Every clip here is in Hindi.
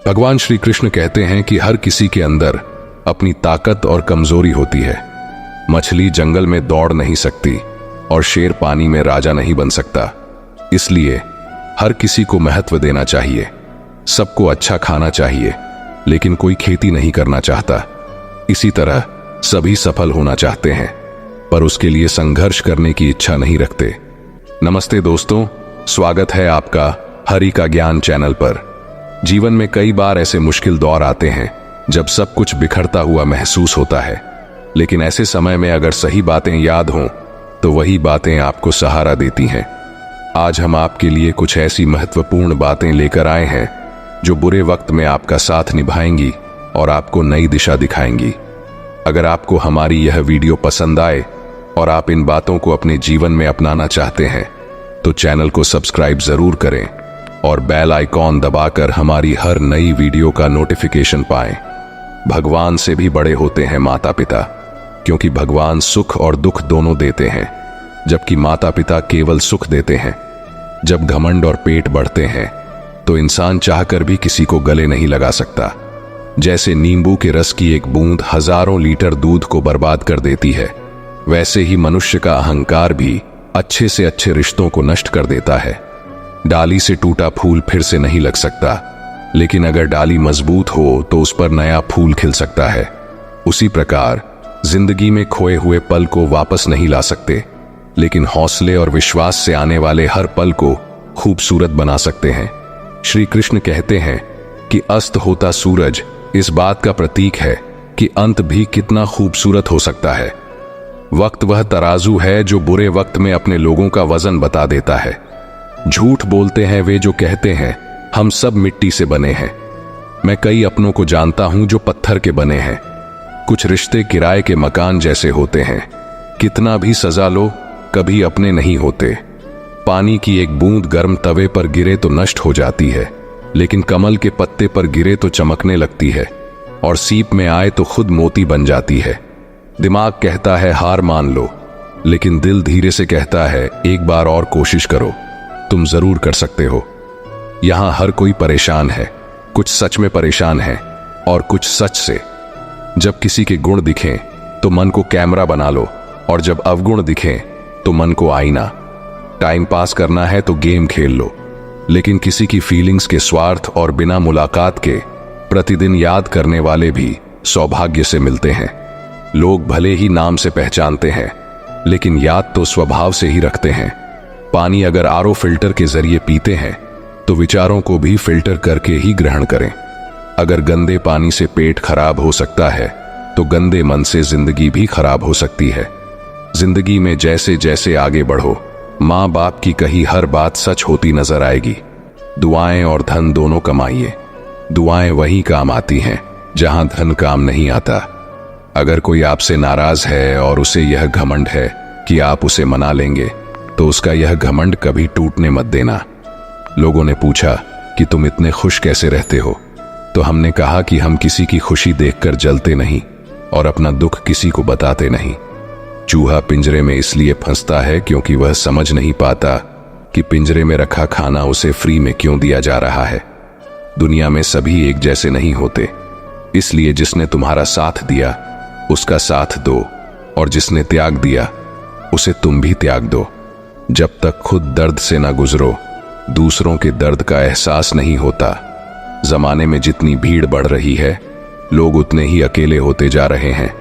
भगवान श्री कृष्ण कहते हैं कि हर किसी के अंदर अपनी ताकत और कमजोरी होती है। मछली जंगल में दौड़ नहीं सकती और शेर पानी में राजा नहीं बन सकता। इसलिए हर किसी को महत्व देना चाहिए, सबको अच्छा खाना चाहिए, लेकिन कोई खेती नहीं करना चाहता। इसी तरह सभी सफल होना चाहते हैं, पर उसके लिए संघर्ष करने की इच्छा नहीं रखते। नमस्ते दोस्तों, स्वागत है आपका हरि का ज्ञान चैनल पर। जीवन में कई बार ऐसे मुश्किल दौर आते हैं जब सब कुछ बिखरता हुआ महसूस होता है, लेकिन ऐसे समय में अगर सही बातें याद हों तो वही बातें आपको सहारा देती हैं। आज हम आपके लिए कुछ ऐसी महत्वपूर्ण बातें लेकर आए हैं जो बुरे वक्त में आपका साथ निभाएंगी और आपको नई दिशा दिखाएंगी। अगर आपको हमारी यह वीडियो पसंद आए और आप इन बातों को अपने जीवन में अपनाना चाहते हैं तो चैनल को सब्सक्राइब जरूर करें और बेल आइकॉन दबाकर हमारी हर नई वीडियो का नोटिफिकेशन पाएं। भगवान से भी बड़े होते हैं माता पिता, क्योंकि भगवान सुख और दुख दोनों देते हैं, जबकि माता पिता केवल सुख देते हैं। जब घमंड और पेट बढ़ते हैं तो इंसान चाहकर भी किसी को गले नहीं लगा सकता। जैसे नींबू के रस की एक बूंद हजारों लीटर दूध को बर्बाद कर देती है, वैसे ही मनुष्य का अहंकार भी अच्छे से अच्छे रिश्तों को नष्ट कर देता है। डाली से टूटा फूल फिर से नहीं लग सकता, लेकिन अगर डाली मजबूत हो तो उस पर नया फूल खिल सकता है। उसी प्रकार जिंदगी में खोए हुए पल को वापस नहीं ला सकते, लेकिन हौसले और विश्वास से आने वाले हर पल को खूबसूरत बना सकते हैं। श्री कृष्ण कहते हैं कि अस्त होता सूरज इस बात का प्रतीक है कि अंत भी कितना खूबसूरत हो सकता है। वक्त वह तराजू है जो बुरे वक्त में अपने लोगों का वजन बता देता है। झूठ बोलते हैं वे जो कहते हैं हम सब मिट्टी से बने हैं। मैं कई अपनों को जानता हूं जो पत्थर के बने हैं। कुछ रिश्ते किराए के मकान जैसे होते हैं, कितना भी सजा लो कभी अपने नहीं होते। पानी की एक बूंद गर्म तवे पर गिरे तो नष्ट हो जाती है, लेकिन कमल के पत्ते पर गिरे तो चमकने लगती है, और सीप में आए तो खुद मोती बन जाती है। दिमाग कहता है हार मान लो, लेकिन दिल धीरे से कहता है एक बार और कोशिश करो, तुम जरूर कर सकते हो। यहां हर कोई परेशान है, कुछ सच में परेशान है और कुछ सच से। जब किसी के गुण दिखें तो मन को कैमरा बना लो, और जब अवगुण दिखें तो मन को आईना। टाइम पास करना है तो गेम खेल लो, लेकिन किसी की फीलिंग्स के स्वार्थ और बिना मुलाकात के प्रतिदिन याद करने वाले भी सौभाग्य से मिलते हैं। लोग भले ही नाम से पहचानते हैं, लेकिन याद तो स्वभाव से ही रखते हैं। पानी अगर आरओ फिल्टर के जरिए पीते हैं तो विचारों को भी फिल्टर करके ही ग्रहण करें। अगर गंदे पानी से पेट खराब हो सकता है तो गंदे मन से जिंदगी भी खराब हो सकती है। जिंदगी में जैसे जैसे आगे बढ़ो, माँ बाप की कही हर बात सच होती नजर आएगी। दुआएं और धन दोनों कमाइए। दुआएं वहीं काम आती हैं जहां धन काम नहीं आता। अगर कोई आपसे नाराज है और उसे यह घमंड है कि आप उसे मना लेंगे, तो उसका यह घमंड कभी टूटने मत देना। लोगों ने पूछा कि तुम इतने खुश कैसे रहते हो, तो हमने कहा कि हम किसी की खुशी देखकर जलते नहीं और अपना दुख किसी को बताते नहीं। चूहा पिंजरे में इसलिए फंसता है क्योंकि वह समझ नहीं पाता कि पिंजरे में रखा खाना उसे फ्री में क्यों दिया जा रहा है। दुनिया में सभी एक जैसे नहीं होते, इसलिए जिसने तुम्हारा साथ दिया उसका साथ दो, और जिसने त्याग दिया उसे तुम भी त्याग दो। जब तक खुद दर्द से ना गुजरो, दूसरों के दर्द का एहसास नहीं होता। जमाने में जितनी भीड़ बढ़ रही है, लोग उतने ही अकेले होते जा रहे हैं।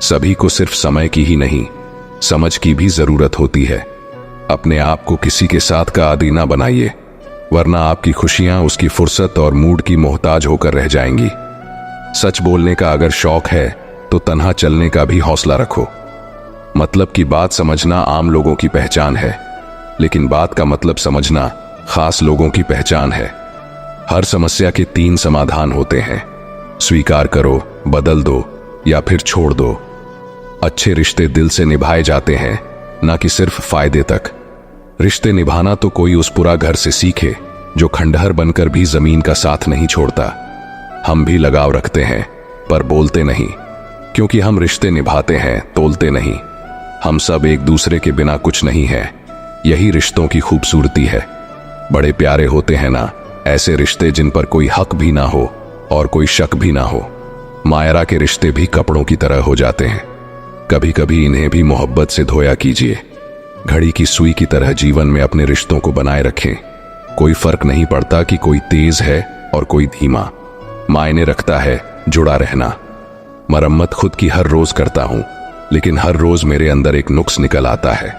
सभी को सिर्फ समय की ही नहीं, समझ की भी जरूरत होती है। अपने आप को किसी के साथ का आदी ना बनाइए, वरना आपकी खुशियां उसकी फुर्सत और मूड की मोहताज होकर रह जाएंगी। सच बोलने का अगर शौक है तो तन्हा चलने का भी हौसला रखो। मतलब की बात समझना आम लोगों की पहचान है, लेकिन बात का मतलब समझना खास लोगों की पहचान है। हर समस्या के 3 समाधान होते हैं, स्वीकार करो, बदल दो या फिर छोड़ दो। अच्छे रिश्ते दिल से निभाए जाते हैं, ना कि सिर्फ फायदे तक। रिश्ते निभाना तो कोई उस पूरा घर से सीखे जो खंडहर बनकर भी जमीन का साथ नहीं छोड़ता। हम भी लगाव रखते हैं पर बोलते नहीं, क्योंकि हम रिश्ते निभाते हैं, तोलते नहीं। हम सब एक दूसरे के बिना कुछ नहीं है, यही रिश्तों की खूबसूरती है। बड़े प्यारे होते हैं ना, ऐसे रिश्ते जिन पर कोई हक भी ना हो और कोई शक भी ना हो। मायरा के रिश्ते भी कपड़ों की तरह हो जाते हैं, कभी कभी इन्हें भी मोहब्बत से धोया कीजिए। घड़ी की सुई की तरह जीवन में अपने रिश्तों को बनाए रखें। कोई फर्क नहीं पड़ता कि कोई तेज है और कोई धीमा, मायने रखता है जुड़ा रहना। मरम्मत खुद की हर रोज करता हूं, लेकिन हर रोज मेरे अंदर एक नुक्स निकल आता है।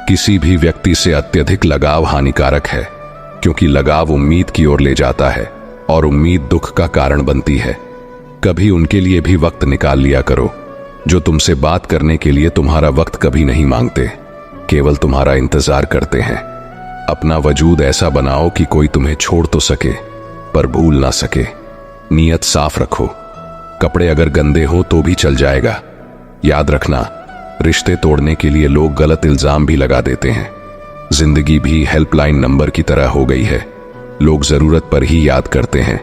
किसी भी व्यक्ति से अत्यधिक लगाव हानिकारक है, क्योंकि लगाव उम्मीद की ओर ले जाता है और उम्मीद दुख का कारण बनती है। कभी उनके लिए भी वक्त निकाल लिया करो जो तुमसे बात करने के लिए तुम्हारा वक्त कभी नहीं मांगते, केवल तुम्हारा इंतजार करते हैं। अपना वजूद ऐसा बनाओ कि कोई तुम्हें छोड़ तो सके पर भूल ना सके। नीयत साफ रखो, कपड़े अगर गंदे हो तो भी चल जाएगा। याद रखना, रिश्ते तोड़ने के लिए लोग गलत इल्जाम भी लगा देते हैं। जिंदगी भी हेल्पलाइन नंबर की तरह हो गई है, लोग जरूरत पर ही याद करते हैं।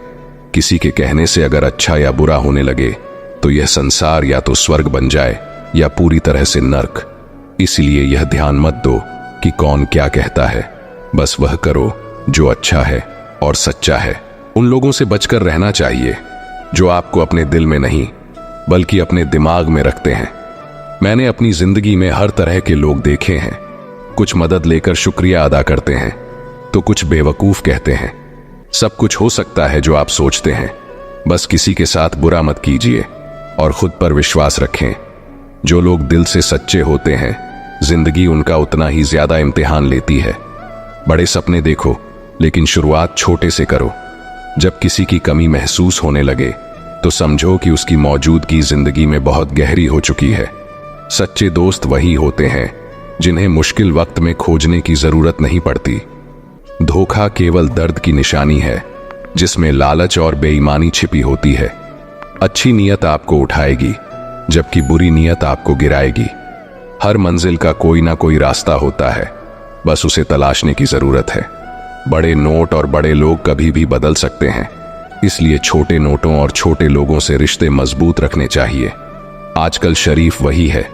किसी के कहने से अगर अच्छा या बुरा होने लगे तो यह संसार या तो स्वर्ग बन जाए या पूरी तरह से नर्क। इसलिए यह ध्यान मत दो कि कौन क्या कहता है, बस वह करो जो अच्छा है और सच्चा है। उन लोगों से बचकर रहना चाहिए जो आपको अपने दिल में नहीं बल्कि अपने दिमाग में रखते हैं। मैंने अपनी जिंदगी में हर तरह के लोग देखे हैं। कुछ मदद लेकर शुक्रिया अदा करते हैं तो कुछ बेवकूफ कहते हैं। सब कुछ हो सकता है जो आप सोचते हैं, बस किसी के साथ बुरा मत कीजिए और खुद पर विश्वास रखें। जो लोग दिल से सच्चे होते हैं, जिंदगी उनका उतना ही ज्यादा इम्तिहान लेती है। बड़े सपने देखो, लेकिन शुरुआत छोटे से करो। जब किसी की कमी महसूस होने लगे तो समझो कि उसकी मौजूदगी जिंदगी में बहुत गहरी हो चुकी है। सच्चे दोस्त वही होते हैं जिन्हें मुश्किल वक्त में खोजने की जरूरत नहीं पड़ती। धोखा केवल दर्द की निशानी है जिसमें लालच और बेईमानी छिपी होती है। अच्छी नीयत आपको उठाएगी जबकि बुरी नीयत आपको गिराएगी। हर मंजिल का कोई ना कोई रास्ता होता है, बस उसे तलाशने की जरूरत है। बड़े नोट और बड़े लोग कभी भी बदल सकते हैं, इसलिए छोटे नोटों और छोटे लोगों से रिश्ते मजबूत रखने चाहिए। आजकल शरीफ वही है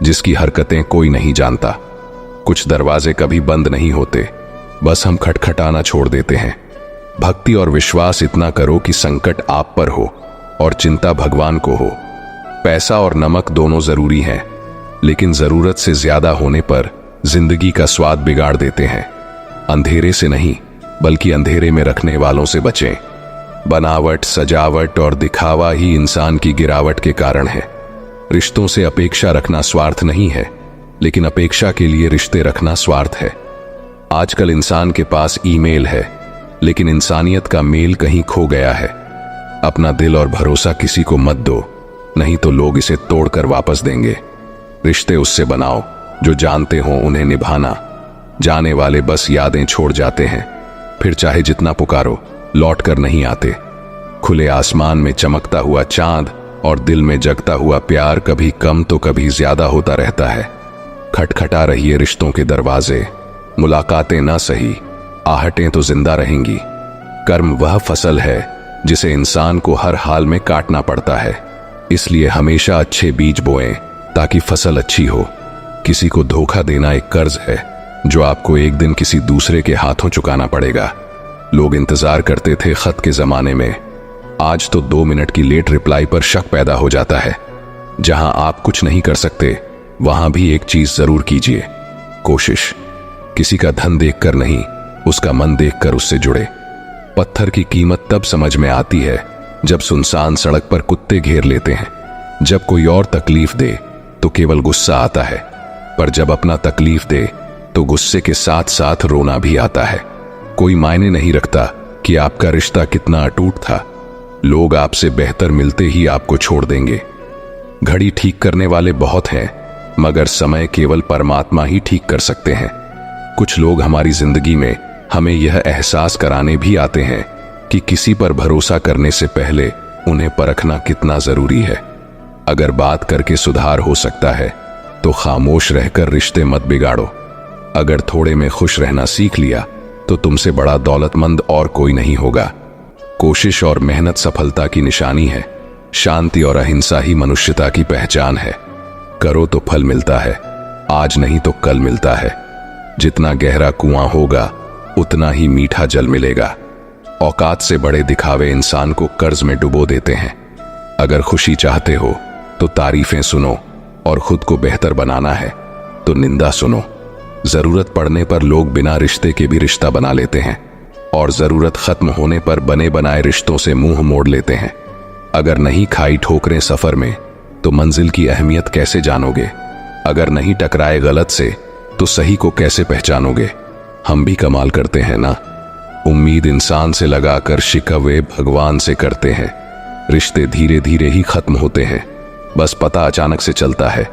जिसकी हरकतें कोई नहीं जानता। कुछ दरवाजे कभी बंद नहीं होते, बस हम खटखटाना छोड़ देते हैं। भक्ति और विश्वास इतना करो कि संकट आप पर हो और चिंता भगवान को हो। पैसा और नमक दोनों जरूरी हैं, लेकिन जरूरत से ज्यादा होने पर जिंदगी का स्वाद बिगाड़ देते हैं। अंधेरे से नहीं बल्कि अंधेरे में रखने वालों से बचें। बनावट, सजावट और दिखावा ही इंसान की गिरावट के कारण है। रिश्तों से अपेक्षा रखना स्वार्थ नहीं है, लेकिन अपेक्षा के लिए रिश्ते रखना स्वार्थ है। आजकल इंसान के पास ईमेल है, लेकिन इंसानियत का मेल कहीं खो गया है। अपना दिल और भरोसा किसी को मत दो, नहीं तो लोग इसे तोड़कर वापस देंगे। रिश्ते उससे बनाओ जो जानते हो उन्हें निभाना। जाने वाले बस यादें छोड़ जाते हैं, फिर चाहे जितना पुकारो लौट कर नहीं आते। खुले आसमान में चमकता हुआ चांद और दिल में जगता हुआ प्यार कभी कम तो कभी ज्यादा होता रहता है। खटखटा रहिए रिश्तों के दरवाजे। मुलाकातें ना सही, आहटें तो जिंदा रहेंगी। कर्म वह फसल है जिसे इंसान को हर हाल में काटना पड़ता है, इसलिए हमेशा अच्छे बीज बोएं ताकि फसल अच्छी हो। किसी को धोखा देना एक कर्ज है जो आपको एक दिन किसी दूसरे के हाथों चुकाना पड़ेगा। लोग इंतजार करते थे खत के जमाने में, आज तो 2 मिनट की लेट रिप्लाई पर शक पैदा हो जाता है। जहां आप कुछ नहीं कर सकते वहां भी एक चीज जरूर कीजिए, कोशिश। किसी का धन देखकर नहीं, उसका मन देखकर उससे जुड़े। पत्थर की कीमत तब समझ में आती है जब सुनसान सड़क पर कुत्ते घेर लेते हैं। जब कोई और तकलीफ दे तो केवल गुस्सा आता है, पर जब अपना तकलीफ दे तो गुस्से के साथ साथ रोना भी आता है। कोई मायने नहीं रखता कि आपका रिश्ता कितना अटूट था, लोग आपसे बेहतर मिलते ही आपको छोड़ देंगे। घड़ी ठीक करने वाले बहुत हैं, मगर समय केवल परमात्मा ही ठीक कर सकते हैं। कुछ लोग हमारी जिंदगी में हमें यह एहसास कराने भी आते हैं कि किसी पर भरोसा करने से पहले उन्हें परखना कितना जरूरी है। अगर बात करके सुधार हो सकता है तो खामोश रहकर रिश्ते मत बिगाड़ो। अगर थोड़े में खुश रहना सीख लिया तो तुमसे बड़ा दौलतमंद और कोई नहीं होगा। कोशिश और मेहनत सफलता की निशानी है। शांति और अहिंसा ही मनुष्यता की पहचान है। करो तो फल मिलता है, आज नहीं तो कल मिलता है। जितना गहरा कुआं होगा उतना ही मीठा जल मिलेगा। औकात से बड़े दिखावे इंसान को कर्ज में डुबो देते हैं। अगर खुशी चाहते हो तो तारीफें सुनो, और खुद को बेहतर बनाना है तो निंदा सुनो। जरूरत पड़ने पर लोग बिना रिश्ते के भी रिश्ता बना लेते हैं, और जरूरत खत्म होने पर बने बनाए रिश्तों से मुंह मोड़ लेते हैं। अगर नहीं खाई ठोकरें सफर में तो मंजिल की अहमियत कैसे जानोगे? अगर नहीं टकराए गलत से तो सही को कैसे पहचानोगे? हम भी कमाल करते हैं ना। उम्मीद इंसान से लगाकर शिकवे भगवान से करते हैं। रिश्ते धीरे धीरे ही खत्म होते हैं, बस पता अचानक से चलता है।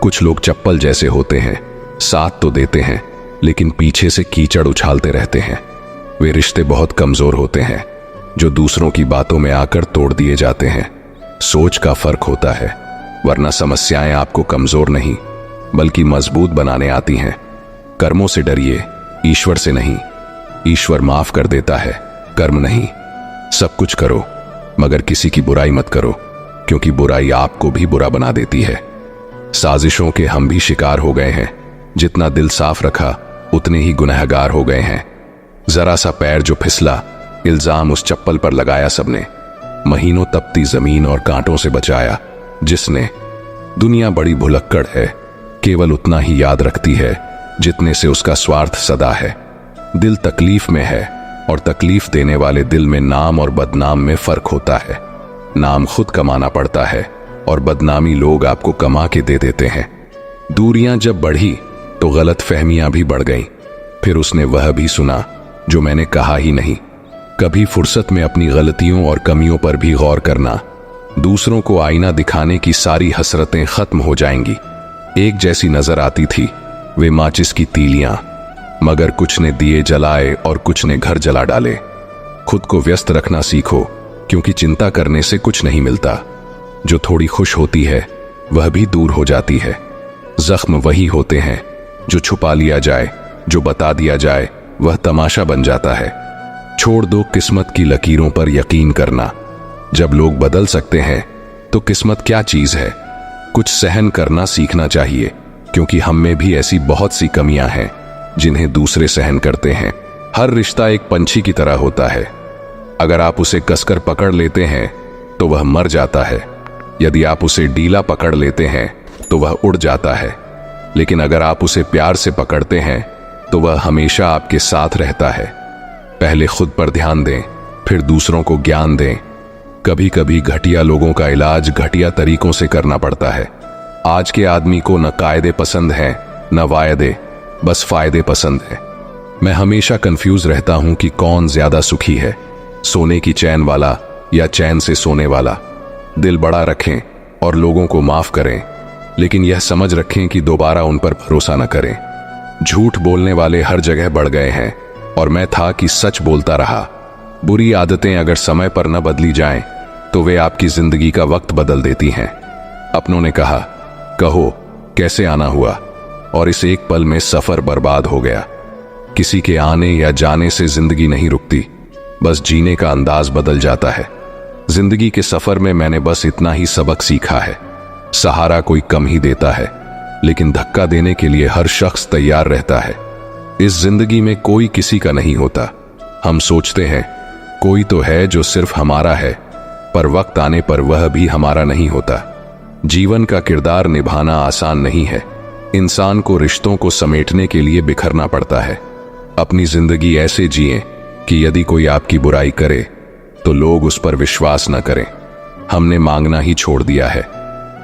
कुछ लोग चप्पल जैसे होते हैं, साथ तो देते हैं लेकिन पीछे से कीचड़ उछालते रहते हैं। वे रिश्ते बहुत कमजोर होते हैं जो दूसरों की बातों में आकर तोड़ दिए जाते हैं। सोच का फर्क होता है, वरना समस्याएं आपको कमजोर नहीं बल्कि मजबूत बनाने आती हैं। कर्मों से डरिए, ईश्वर से नहीं। ईश्वर माफ कर देता है, कर्म नहीं। सब कुछ करो मगर किसी की बुराई मत करो, क्योंकि बुराई आपको भी बुरा बना देती है। साजिशों के हम भी शिकार हो गए हैं। जितना दिल साफ रखा उतने ही गुनहगार हो गए हैं। जरा सा पैर जो फिसला, इल्जाम उस चप्पल पर लगाया सबने। महीनों तपती जमीन और कांटों से बचाया जिसने। दुनिया बड़ी भुलक्कड़ है, केवल उतना ही याद रखती है जितने से उसका स्वार्थ सदा है। दिल तकलीफ में है और तकलीफ देने वाले दिल में नाम और बदनाम में फर्क होता है। नाम खुद कमाना पड़ता है और बदनामी लोग आपको कमा के दे देते हैं। दूरियां जब बढ़ी तो गलत फहमियां भी बढ़ गईं। फिर उसने वह भी सुना जो मैंने कहा ही नहीं। कभी फुर्सत में अपनी गलतियों और कमियों पर भी गौर करना। दूसरों को आईना दिखाने की सारी हसरतें खत्म हो जाएंगी। एक जैसी नजर आती थी वे माचिस की तीलियां, मगर कुछ ने दिए जलाए और कुछ ने घर जला डाले। खुद को व्यस्त रखना सीखो, क्योंकि चिंता करने से कुछ नहीं मिलता। जो थोड़ी खुश होती है वह भी दूर हो जाती है। जख्म वही होते हैं जो छुपा लिया जाए, जो बता दिया जाए वह तमाशा बन जाता है। छोड़ दो किस्मत की लकीरों पर यकीन करना। जब लोग बदल सकते हैं तो किस्मत क्या चीज है? कुछ सहन करना सीखना चाहिए, क्योंकि हम में भी ऐसी बहुत सी कमियां हैं जिन्हें दूसरे सहन करते हैं। हर रिश्ता एक पंछी की तरह होता है। अगर आप उसे कसकर पकड़ लेते हैं तो वह मर जाता है। यदि आप उसे ढीला पकड़ लेते हैं तो वह उड़ जाता है। लेकिन अगर आप उसे प्यार से पकड़ते हैं तो वह हमेशा आपके साथ रहता है। पहले खुद पर ध्यान दें, फिर दूसरों को ज्ञान दें। कभी कभी घटिया लोगों का इलाज घटिया तरीकों से करना पड़ता है। आज के आदमी को न कायदे पसंद हैं न वायदे, बस फायदे पसंद है। मैं हमेशा कंफ्यूज रहता हूं कि कौन ज्यादा सुखी है, सोने की चैन वाला या चैन से सोने वाला। दिल बड़ा रखें और लोगों को माफ करें, लेकिन यह समझ रखें कि दोबारा उन पर भरोसा न करें। झूठ बोलने वाले हर जगह बढ़ गए हैं और मैं था कि सच बोलता रहा। बुरी आदतें अगर समय पर न बदली जाएं तो वे आपकी जिंदगी का वक्त बदल देती हैं। अपनों ने कहा, कहो कैसे आना हुआ, और इस एक पल में सफर बर्बाद हो गया। किसी के आने या जाने से जिंदगी नहीं रुकती, बस जीने का अंदाज बदल जाता है। जिंदगी के सफर में मैंने बस इतना ही सबक सीखा है। सहारा कोई कम ही देता है, लेकिन धक्का देने के लिए हर शख्स तैयार रहता है। इस जिंदगी में कोई किसी का नहीं होता। हम सोचते हैं कोई तो है जो सिर्फ हमारा है, पर वक्त आने पर वह भी हमारा नहीं होता। जीवन का किरदार निभाना आसान नहीं है। इंसान को रिश्तों को समेटने के लिए बिखरना पड़ता है। अपनी जिंदगी ऐसे जिएं कि यदि कोई आपकी बुराई करे तो लोग उस पर विश्वास न करें। हमने मांगना ही छोड़ दिया है।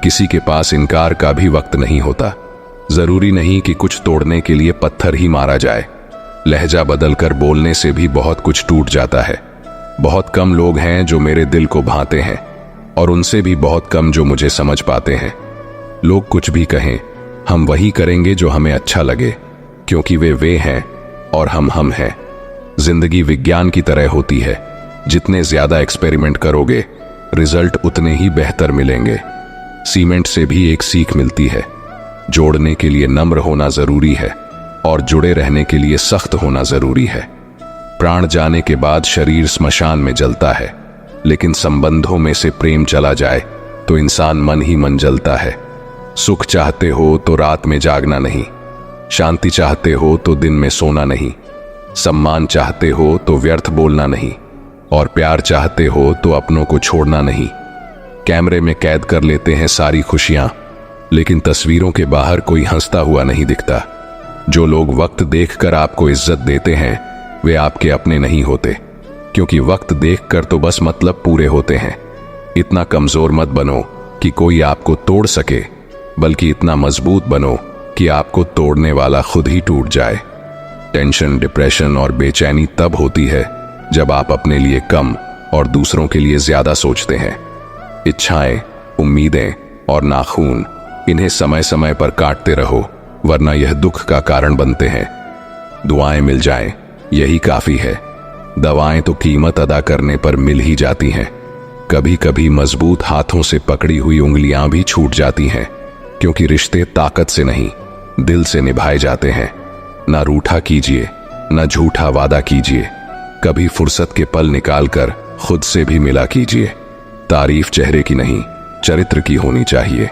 किसी के पास इनकार का भी वक्त नहीं होता। जरूरी नहीं कि कुछ तोड़ने के लिए पत्थर ही मारा जाए। लहजा बदलकर बोलने से भी बहुत कुछ टूट जाता है। बहुत कम लोग हैं जो मेरे दिल को भाते हैं, और उनसे भी बहुत कम जो मुझे समझ पाते हैं। लोग कुछ भी कहें, हम वही करेंगे जो हमें अच्छा लगे, क्योंकि वे हैं और हम हैं। जिंदगी विज्ञान की तरह होती है। जितने ज्यादा एक्सपेरिमेंट करोगे, रिजल्ट उतने ही बेहतर मिलेंगे। सीमेंट से भी एक सीख मिलती है। जोड़ने के लिए नम्र होना जरूरी है, और जुड़े रहने के लिए सख्त होना जरूरी है। प्राण जाने के बाद शरीर स्मशान में जलता है, लेकिन संबंधों में से प्रेम चला जाए तो इंसान मन ही मन जलता है। सुख चाहते हो तो रात में जागना नहीं, शांति चाहते हो तो दिन में सोना नहीं, सम्मान चाहते हो तो व्यर्थ बोलना नहीं, और प्यार चाहते हो तो अपनों को छोड़ना नहीं। कैमरे में कैद कर लेते हैं सारी खुशियां, लेकिन तस्वीरों के बाहर कोई हंसता हुआ नहीं दिखता। जो लोग वक्त देखकर आपको इज्जत देते हैं वे आपके अपने नहीं होते, क्योंकि वक्त देखकर तो बस मतलब पूरे होते हैं। इतना कमजोर मत बनो कि कोई आपको तोड़ सके, बल्कि इतना मजबूत बनो कि आपको तोड़ने वाला खुद ही टूट जाए। टेंशन, डिप्रेशन और बेचैनी तब होती है जब आप अपने लिए कम और दूसरों के लिए ज्यादा सोचते हैं। इच्छाएं, उम्मीदें और नाखून, इन्हें समय समय पर काटते रहो, वरना यह दुख का कारण बनते हैं। दुआएं मिल जाएं, यही काफी है। दवाएं तो कीमत अदा करने पर मिल ही जाती हैं। कभी कभी मजबूत हाथों से पकड़ी हुई उंगलियां भी छूट जाती हैं, क्योंकि रिश्ते ताकत से नहीं, दिल से निभाए जाते हैं। ना रूठा कीजिए, ना झूठा वादा कीजिए। कभी फुर्सत के पल निकालकर खुद से भी मिला कीजिए। तारीफ चेहरे की नहीं, चरित्र की होनी चाहिए,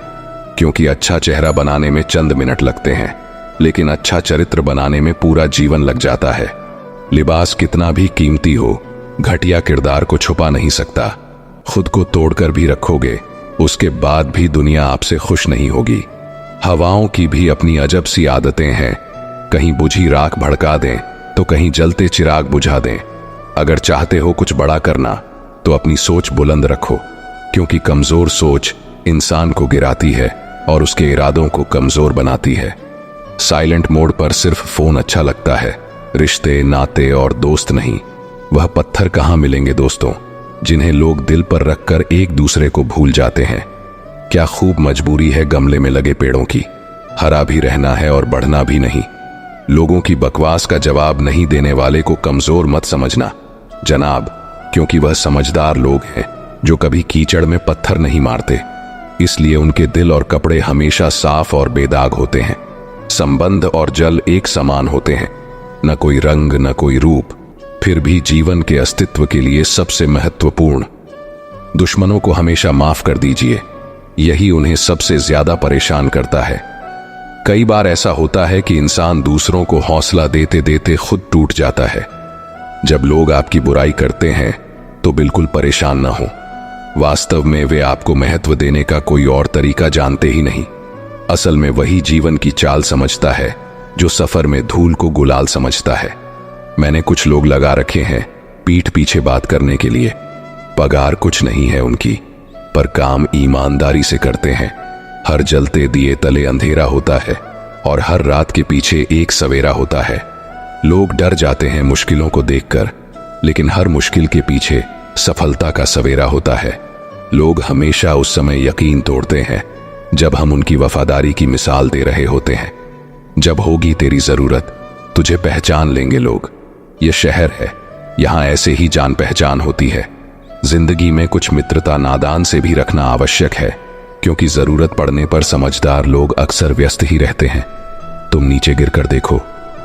क्योंकि अच्छा चेहरा बनाने में चंद मिनट लगते हैं, लेकिन अच्छा चरित्र बनाने में पूरा जीवन लग जाता है। लिबास कितना भी कीमती हो, घटिया किरदार को छुपा नहीं सकता। खुद को तोड़कर भी रखोगे, उसके बाद भी दुनिया आपसे खुश नहीं होगी। हवाओं की भी अपनी अजब सी आदतें हैं, कहीं बुझी राख भड़का दें तो कहीं जलते चिराग बुझा दें। अगर चाहते हो कुछ बड़ा करना तो अपनी सोच बुलंद रखो, क्योंकि कमजोर सोच इंसान को गिराती है और उसके इरादों को कमजोर बनाती है। साइलेंट मोड पर सिर्फ फोन अच्छा लगता है, रिश्ते, नाते और दोस्त नहीं। वह पत्थर कहां मिलेंगे दोस्तों, जिन्हें लोग दिल पर रखकर एक दूसरे को भूल जाते हैं। क्या खूब मजबूरी है गमले में लगे पेड़ों की, हरा भी रहना है और बढ़ना भी नहीं। लोगों की बकवास का जवाब नहीं देने वाले को कमजोर मत समझना जनाब, क्योंकि वह समझदार लोग हैं जो कभी कीचड़ में पत्थर नहीं मारते। इसलिए उनके दिल और कपड़े हमेशा साफ और बेदाग होते हैं। संबंध और जल एक समान होते हैं, न कोई रंग न कोई रूप, फिर भी जीवन के अस्तित्व के लिए सबसे महत्वपूर्ण। दुश्मनों को हमेशा माफ कर दीजिए, यही उन्हें सबसे ज्यादा परेशान करता है। कई बार ऐसा होता है कि इंसान दूसरों को हौसला देते देते खुद टूट जाता है। जब लोग आपकी बुराई करते हैं तो बिल्कुल परेशान ना हो। वास्तव में वे आपको महत्व देने का कोई और तरीका जानते ही नहीं। असल में वही जीवन की चाल समझता है जो सफर में धूल को गुलाल समझता है। मैंने कुछ लोग लगा रखे हैं पीठ पीछे बात करने के लिए। पगार कुछ नहीं है उनकी, पर काम ईमानदारी से करते हैं। हर जलते दिए तले अंधेरा होता है और हर रात के पीछे एक सवेरा होता है। लोग डर जाते हैं मुश्किलों को देखकर, लेकिन हर मुश्किल के पीछे सफलता का सवेरा होता है। लोग हमेशा उस समय यकीन तोड़ते हैं जब हम उनकी वफादारी की मिसाल दे रहे होते हैं। जब होगी तेरी जरूरत तुझे पहचान लेंगे लोग। ये शहर है, यहां ऐसे ही जान पहचान होती है। जिंदगी में कुछ मित्रता नादान से भी रखना आवश्यक है, क्योंकि जरूरत पड़ने पर समझदार लोग अक्सर व्यस्त ही रहते हैं। तुम नीचे गिरकर देखो,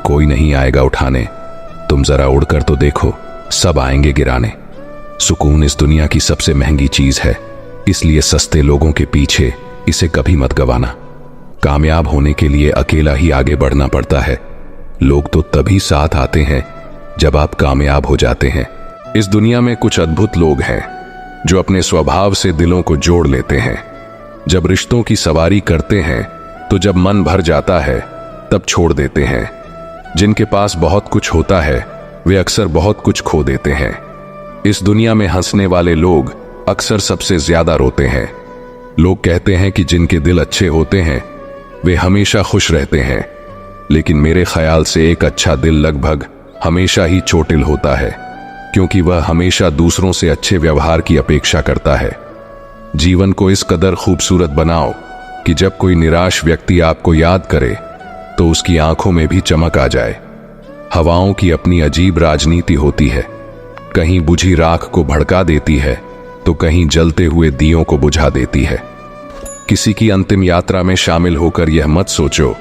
कोई नहीं आएगा उठाने। तुम जरा उड़कर तो देखो, सब आएंगे गिराने। सुकून इस दुनिया की सबसे महंगी चीज है, इसलिए सस्ते लोगों के पीछे इसे कभी मत गवाना। कामयाब होने के लिए अकेला ही आगे बढ़ना पड़ता है। लोग तो तभी साथ आते हैं जब आप कामयाब हो जाते हैं। इस दुनिया में कुछ अद्भुत लोग हैं जो अपने स्वभाव से दिलों को जोड़ लेते हैं। जब रिश्तों की सवारी करते हैं तो जब मन भर जाता है तब छोड़ देते हैं। जिनके पास बहुत कुछ होता है वे अक्सर बहुत कुछ खो देते हैं। इस दुनिया में हंसने वाले लोग अक्सर सबसे ज्यादा रोते हैं। लोग कहते हैं कि जिनके दिल अच्छे होते हैं वे हमेशा खुश रहते हैं, लेकिन मेरे ख्याल से एक अच्छा दिल लगभग हमेशा ही चोटिल होता है, क्योंकि वह हमेशा दूसरों से अच्छे व्यवहार की अपेक्षा करता है। जीवन को इस कदर खूबसूरत बनाओ कि जब कोई निराश व्यक्ति आपको याद करे तो उसकी आंखों में भी चमक आ जाए। हवाओं की अपनी अजीब राजनीति होती है, कहीं बुझी राख को भड़का देती है तो कहीं जलते हुए दियों को बुझा देती है। किसी की अंतिम यात्रा में शामिल होकर यह मत सोचो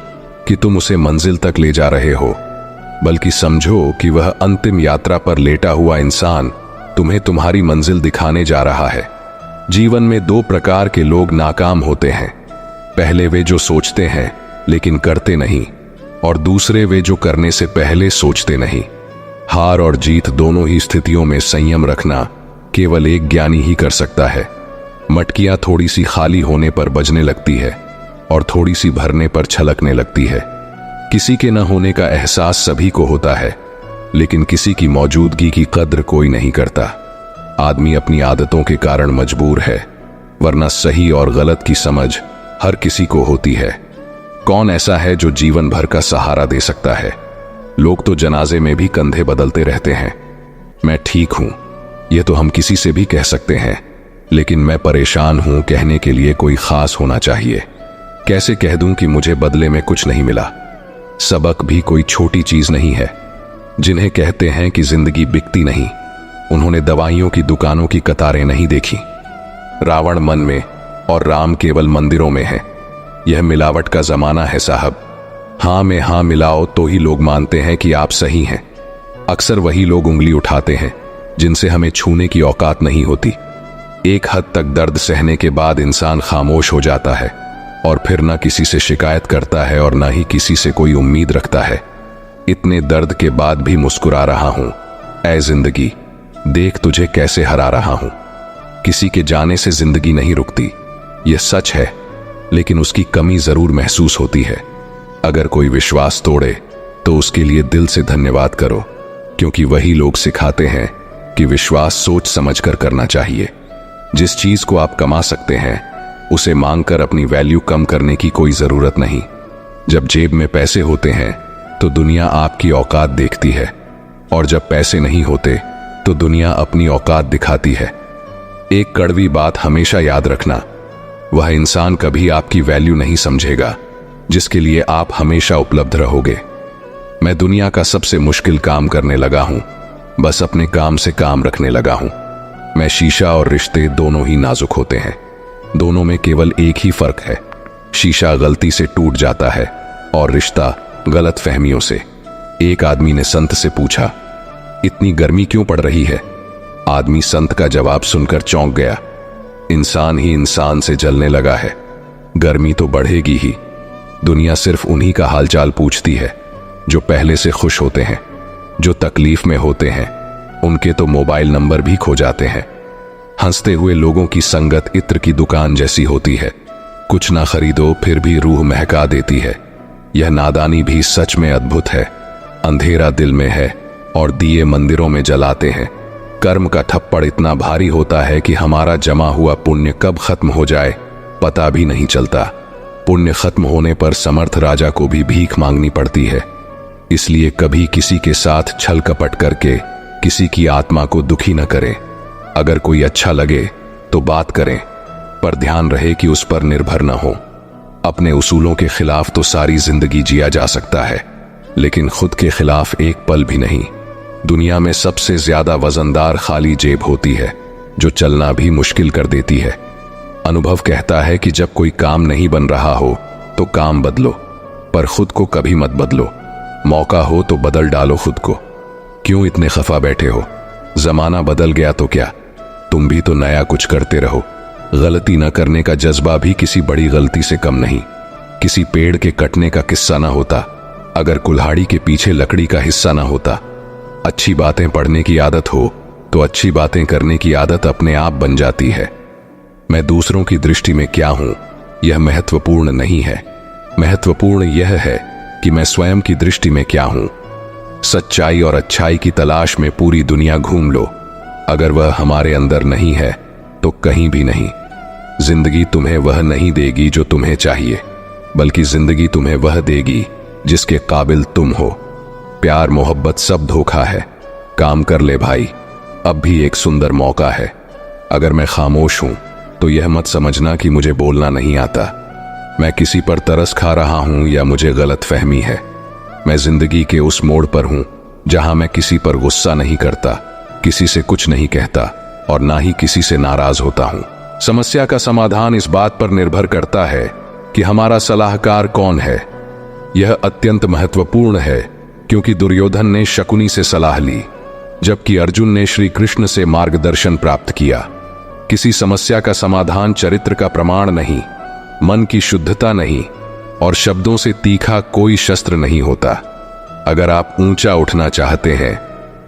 कि तुम उसे मंजिल तक ले जा रहे हो, बल्कि समझो कि वह अंतिम यात्रा पर लेटा हुआ इंसान तुम्हें तुम्हारी मंजिल दिखाने जा रहा है। जीवन में दो प्रकार के लोग नाकाम होते हैं। पहले वे जो सोचते हैं लेकिन करते नहीं, और दूसरे वे जो करने से पहले सोचते नहीं। हार और जीत दोनों ही स्थितियों में संयम रखना केवल एक ज्ञानी ही कर सकता है। मटकियां थोड़ी सी खाली होने पर बजने लगती है और थोड़ी सी भरने पर छलकने लगती है। किसी के न होने का एहसास सभी को होता है, लेकिन किसी की मौजूदगी की कद्र कोई नहीं करता। आदमी अपनी आदतों के कारण मजबूर है, वरना सही और गलत की समझ हर किसी को होती है। कौन ऐसा है जो जीवन भर का सहारा दे सकता है? लोग तो जनाजे में भी कंधे बदलते रहते हैं। मैं ठीक हूं, यह तो हम किसी से भी कह सकते हैं, लेकिन मैं परेशान हूं कहने के लिए कोई खास होना चाहिए। कैसे कह दूं कि मुझे बदले में कुछ नहीं मिला? सबक भी कोई छोटी चीज नहीं है। जिन्हें कहते हैं कि जिंदगी बिकती नहीं, उन्होंने दवाइयों की दुकानों की कतारें नहीं देखी। रावण मन में और राम केवल मंदिरों में है। यह मिलावट का जमाना है साहब। हां में हां मिलाओ तो ही लोग मानते हैं कि आप सही हैं। अक्सर वही लोग उंगली उठाते हैं जिनसे हमें छूने की औकात नहीं होती। एक हद तक दर्द सहने के बाद इंसान खामोश हो जाता है और फिर न किसी से शिकायत करता है और न ही किसी से कोई उम्मीद रखता है। इतने दर्द के बाद भी मुस्कुरा रहा हूं। ऐ जिंदगी, देख तुझे कैसे हरा रहा हूं। किसी के जाने से जिंदगी नहीं रुकती, यह सच है, लेकिन उसकी कमी जरूर महसूस होती है। अगर कोई विश्वास तोड़े तो उसके लिए दिल से धन्यवाद करो, क्योंकि वही लोग सिखाते हैं कि विश्वास सोच समझकर करना चाहिए। जिस चीज को आप कमा सकते हैं उसे मांगकर अपनी वैल्यू कम करने की कोई जरूरत नहीं। जब जेब में पैसे होते हैं तो दुनिया आपकी औकात देखती है, और जब पैसे नहीं होते तो दुनिया अपनी औकात दिखाती है। एक कड़वी बात हमेशा याद रखना, वह इंसान कभी आपकी वैल्यू नहीं समझेगा जिसके लिए आप हमेशा उपलब्ध रहोगे। मैं दुनिया का सबसे मुश्किल काम करने लगा हूं, बस अपने काम से काम रखने लगा हूं। मैं शीशा और रिश्ते दोनों ही नाजुक होते हैं। दोनों में केवल एक ही फर्क है, शीशा गलती से टूट जाता है और रिश्ता गलत फहमियों से। एक आदमी ने संत से पूछा, इतनी गर्मी क्यों पड़ रही है? आदमी संत का जवाब सुनकर चौंक गया। इंसान ही इंसान से जलने लगा है, गर्मी तो बढ़ेगी ही। दुनिया सिर्फ उन्हीं का हालचाल पूछती है जो पहले से खुश होते हैं। जो तकलीफ में होते हैं उनके तो मोबाइल नंबर भी खो जाते हैं। हंसते हुए लोगों की संगत इत्र की दुकान जैसी होती है, कुछ ना खरीदो फिर भी रूह महका देती है। यह नादानी भी सच में अद्भुत है। अंधेरा दिल में है और दिए मंदिरों में जलाते हैं। कर्म का थप्पड़ इतना भारी होता है कि हमारा जमा हुआ पुण्य कब खत्म हो जाए पता भी नहीं चलता। पुण्य खत्म होने पर समर्थ राजा को भी भीख मांगनी पड़ती है। इसलिए कभी किसी के साथ छल कपट करके किसी की आत्मा को दुखी न करें। अगर कोई अच्छा लगे तो बात करें, पर ध्यान रहे कि उस पर निर्भर न हो। अपने उसूलों के खिलाफ तो सारी जिंदगी जिया जा सकता है, लेकिन खुद के खिलाफ एक पल भी नहीं। दुनिया में सबसे ज्यादा वजनदार खाली जेब होती है, जो चलना भी मुश्किल कर देती है। अनुभव कहता है कि जब कोई काम नहीं बन रहा हो तो काम बदलो, पर खुद को कभी मत बदलो। मौका हो तो बदल डालो खुद को। क्यों इतने खफा बैठे हो? जमाना बदल गया तो क्या, तुम भी तो नया कुछ करते रहो। गलती न करने का जज्बा भी किसी बड़ी गलती से कम नहीं। किसी पेड़ के कटने का किस्सा ना होता अगर कुल्हाड़ी के पीछे लकड़ी का हिस्सा ना होता। अच्छी बातें पढ़ने की आदत हो तो अच्छी बातें करने की आदत अपने आप बन जाती है। मैं दूसरों की दृष्टि में क्या हूं यह महत्वपूर्ण नहीं है। महत्वपूर्ण यह है कि मैं स्वयं की दृष्टि में क्या हूं। सच्चाई और अच्छाई की तलाश में पूरी दुनिया घूम लो, अगर वह हमारे अंदर नहीं है तो कहीं भी नहीं। जिंदगी तुम्हें वह नहीं देगी जो तुम्हें चाहिए, बल्कि जिंदगी तुम्हें वह देगी जिसके काबिल तुम हो। प्यार मोहब्बत सब धोखा है। काम कर ले भाई, अब भी एक सुंदर मौका है। अगर मैं खामोश हूं तो यह मत समझना कि मुझे बोलना नहीं आता। मैं किसी पर तरस खा रहा हूं या मुझे गलत फहमी है। मैं जिंदगी के उस मोड़ पर हूं जहां मैं किसी पर गुस्सा नहीं करता, किसी से कुछ नहीं कहता और ना ही किसी से नाराज होता हूं। समस्या का समाधान इस बात पर निर्भर करता है कि हमारा सलाहकार कौन है। यह अत्यंत महत्वपूर्ण है, क्योंकि दुर्योधन ने शकुनी से सलाह ली, जबकि अर्जुन ने श्री कृष्ण से मार्गदर्शन प्राप्त किया। किसी समस्या का समाधान चरित्र का प्रमाण नहीं, मन की शुद्धता नहीं और शब्दों से तीखा कोई शस्त्र नहीं होता। अगर आप ऊंचा उठना चाहते हैं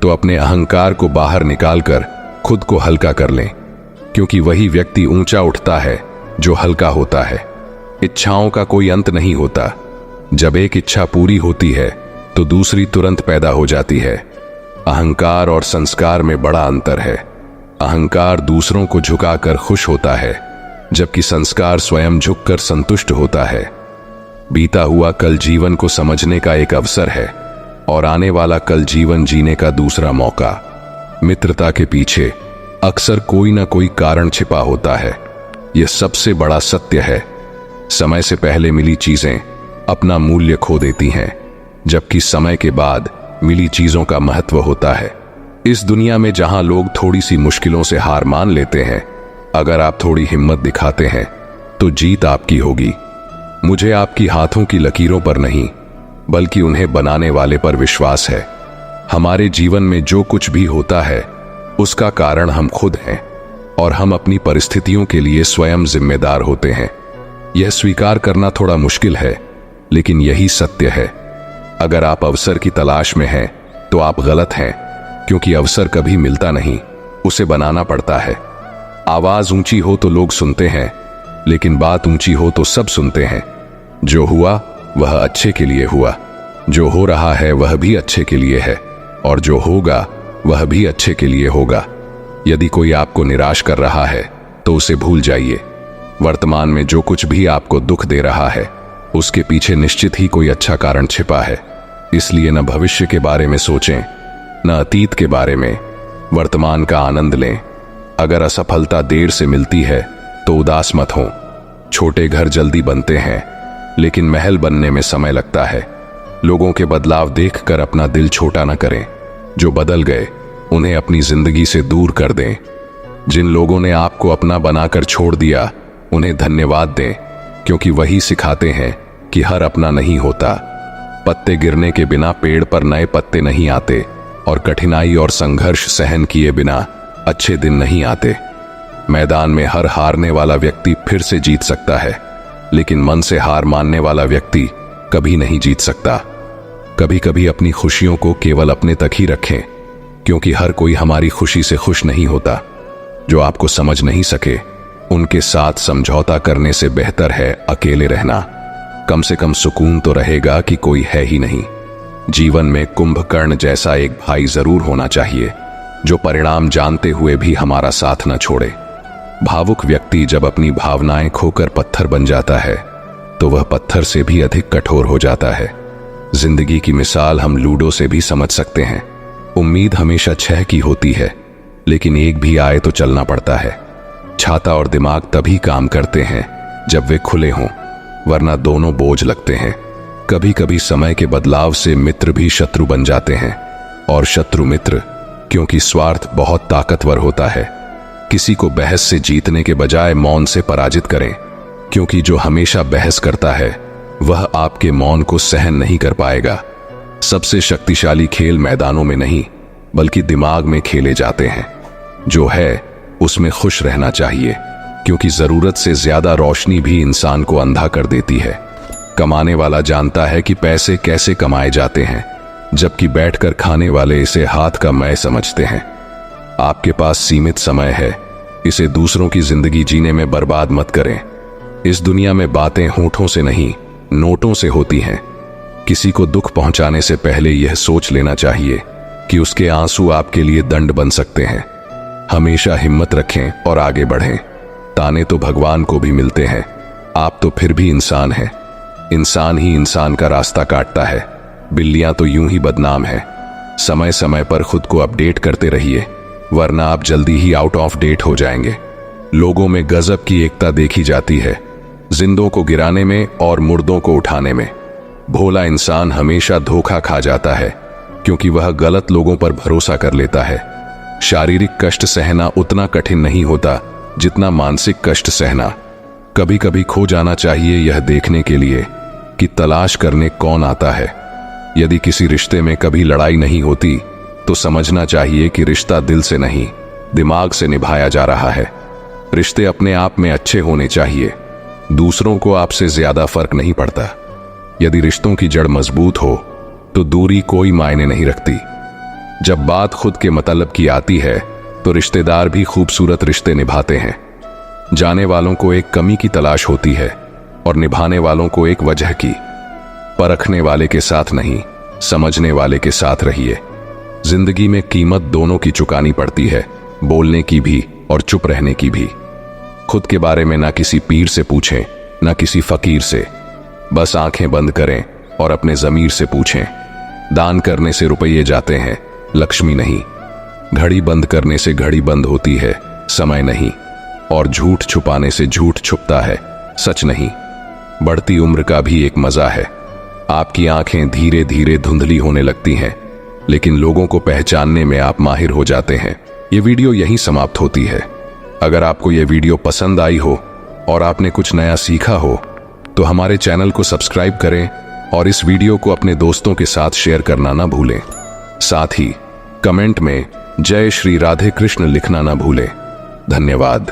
तो अपने अहंकार को बाहर निकालकर खुद को हल्का कर लें, क्योंकि वही व्यक्ति ऊंचा उठता है जो हल्का होता है। इच्छाओं का कोई अंत नहीं होता। जब एक इच्छा पूरी होती है तो दूसरी तुरंत पैदा हो जाती है। अहंकार और संस्कार में बड़ा अंतर है। अहंकार दूसरों को झुकाकर खुश होता है, जबकि संस्कार स्वयं झुककर संतुष्ट होता है। बीता हुआ कल जीवन को समझने का एक अवसर है और आने वाला कल जीवन जीने का दूसरा मौका। मित्रता के पीछे अक्सर कोई ना कोई कारण छिपा होता है। यह सबसे बड़ा सत्य है। समय से पहले मिली चीजें अपना मूल्य खो देती हैं, जबकि समय के बाद मिली चीजों का महत्व होता है। इस दुनिया में जहां लोग थोड़ी सी मुश्किलों से हार मान लेते हैं, अगर आप थोड़ी हिम्मत दिखाते हैं तो जीत आपकी होगी। मुझे आपकी हाथों की लकीरों पर नहीं, बल्कि उन्हें बनाने वाले पर विश्वास है। हमारे जीवन में जो कुछ भी होता है उसका कारण हम खुद हैं और हम अपनी परिस्थितियों के लिए स्वयं जिम्मेदार होते हैं। यह स्वीकार करना थोड़ा मुश्किल है, लेकिन यही सत्य है। अगर आप अवसर की तलाश में हैं तो आप गलत हैं, क्योंकि अवसर कभी मिलता नहीं, उसे बनाना पड़ता है। आवाज ऊंची हो तो लोग सुनते हैं, लेकिन बात ऊंची हो तो सब सुनते हैं। जो हुआ वह अच्छे के लिए हुआ, जो हो रहा है वह भी अच्छे के लिए है, और जो होगा वह भी अच्छे के लिए होगा। यदि कोई आपको निराश कर रहा है तो उसे भूल जाइए। वर्तमान में जो कुछ भी आपको दुख दे रहा है उसके पीछे निश्चित ही कोई अच्छा कारण छिपा है। इसलिए न भविष्य के बारे में सोचें, न अतीत के बारे में। वर्तमान का आनंद लें। अगर असफलता देर से मिलती है तो उदास मत हो। छोटे घर जल्दी बनते हैं, लेकिन महल बनने में समय लगता है। लोगों के बदलाव देखकर अपना दिल छोटा न करें। जो बदल गए उन्हें अपनी जिंदगी से दूर कर दें। जिन लोगों ने आपको अपना बनाकर छोड़ दिया उन्हें धन्यवाद दें, क्योंकि वही सिखाते हैं कि हर अपना नहीं होता। पत्ते गिरने के बिना पेड़ पर नए पत्ते नहीं आते, और कठिनाई और संघर्ष सहन किए बिना अच्छे दिन नहीं आते। मैदान में हर हारने वाला व्यक्ति फिर से जीत सकता है, लेकिन मन से हार मानने वाला व्यक्ति कभी नहीं जीत सकता। कभी कभी अपनी खुशियों को केवल अपने तक ही रखें, क्योंकि हर कोई हमारी खुशी से खुश नहीं होता। जो आपको समझ नहीं सके उनके साथ समझौता करने से बेहतर है अकेले रहना। कम से कम सुकून तो रहेगा कि कोई है ही नहीं। जीवन में कुंभकर्ण जैसा एक भाई जरूर होना चाहिए, जो परिणाम जानते हुए भी हमारा साथ न छोड़े। भावुक व्यक्ति जब अपनी भावनाएं खोकर पत्थर बन जाता है तो वह पत्थर से भी अधिक कठोर हो जाता है। जिंदगी की मिसाल हम लूडो से भी समझ सकते हैं। उम्मीद हमेशा 6 की होती है, लेकिन एक भी आए तो चलना पड़ता है। छाता और दिमाग तभी काम करते हैं जब वे खुले हों, वरना दोनों बोझ लगते हैं। कभी कभी समय के बदलाव से मित्र भी शत्रु बन जाते हैं, और शत्रु मित्र, क्योंकि स्वार्थ बहुत ताकतवर होता है। किसी को बहस से जीतने के बजाय मौन से पराजित करें, क्योंकि जो हमेशा बहस करता है वह आपके मौन को सहन नहीं कर पाएगा। सबसे शक्तिशाली खेल मैदानों में नहीं, बल्कि दिमाग में खेले जाते हैं। जो है उसमें खुश रहना चाहिए, क्योंकि जरूरत से ज्यादा रोशनी भी इंसान को अंधा कर देती है। कमाने वाला जानता है कि पैसे कैसे कमाए जाते हैं, जबकि बैठकर खाने वाले इसे हाथ का मैं समझते हैं। आपके पास सीमित समय है, इसे दूसरों की जिंदगी जीने में बर्बाद मत करें। इस दुनिया में बातें होठों से नहीं, नोटों से होती हैं। किसी को दुख पहुंचाने से पहले यह सोच लेना चाहिए कि उसके आंसू आपके लिए दंड बन सकते हैं। हमेशा हिम्मत रखें और आगे बढ़ें। ताने तो भगवान को भी मिलते हैं, आप तो फिर भी इंसान हैं। इंसान ही इंसान का रास्ता काटता है, बिल्लियां तो यूं ही बदनाम हैं। समय समय पर खुद को अपडेट करते रहिए, वरना आप जल्दी ही आउट ऑफ डेट हो जाएंगे। लोगों में गजब की एकता देखी जाती है, जिंदों को गिराने में और मुर्दों को उठाने में। भोला इंसान हमेशा धोखा खा जाता है, क्योंकि वह गलत लोगों पर भरोसा कर लेता है। शारीरिक कष्ट सहना उतना कठिन नहीं होता जितना मानसिक कष्ट सहना। कभी कभी खो जाना चाहिए यह देखने के लिए कि तलाश करने कौन आता है। यदि किसी रिश्ते में कभी लड़ाई नहीं होती तो समझना चाहिए कि रिश्ता दिल से नहीं, दिमाग से निभाया जा रहा है। रिश्ते अपने आप में अच्छे होने चाहिए, दूसरों को आपसे ज्यादा फर्क नहीं पड़ता। यदि रिश्तों की जड़ मजबूत हो तो दूरी कोई मायने नहीं रखती। जब बात खुद के मतलब की आती है तो रिश्तेदार भी खूबसूरत रिश्ते निभाते हैं। जाने वालों को एक कमी की तलाश होती है और निभाने वालों को एक वजह की। परखने वाले के साथ नहीं, समझने वाले के साथ रहिए। जिंदगी में कीमत दोनों की चुकानी पड़ती है, बोलने की भी और चुप रहने की भी। खुद के बारे में ना किसी पीर से पूछें, ना किसी फकीर से। बस आंखें बंद करें और अपने जमीर से पूछें। दान करने से रुपये जाते हैं, लक्ष्मी नहीं। घड़ी बंद करने से घड़ी बंद होती है, समय नहीं। और झूठ छुपाने से झूठ छुपता है, सच नहीं। बढ़ती उम्र का भी एक मजा है। आपकी आंखें धीरे धीरे धुंधली होने लगती हैं, लेकिन लोगों को पहचानने में आप माहिर हो जाते हैं। ये वीडियो यहीं समाप्त होती है। अगर आपको ये वीडियो पसंद आई हो और आपने कुछ नया सीखा हो तो हमारे चैनल को सब्सक्राइब करें और इस वीडियो को अपने दोस्तों के साथ शेयर करना ना भूलें। साथ ही कमेंट में जय श्री राधे कृष्ण लिखना ना भूलें। धन्यवाद।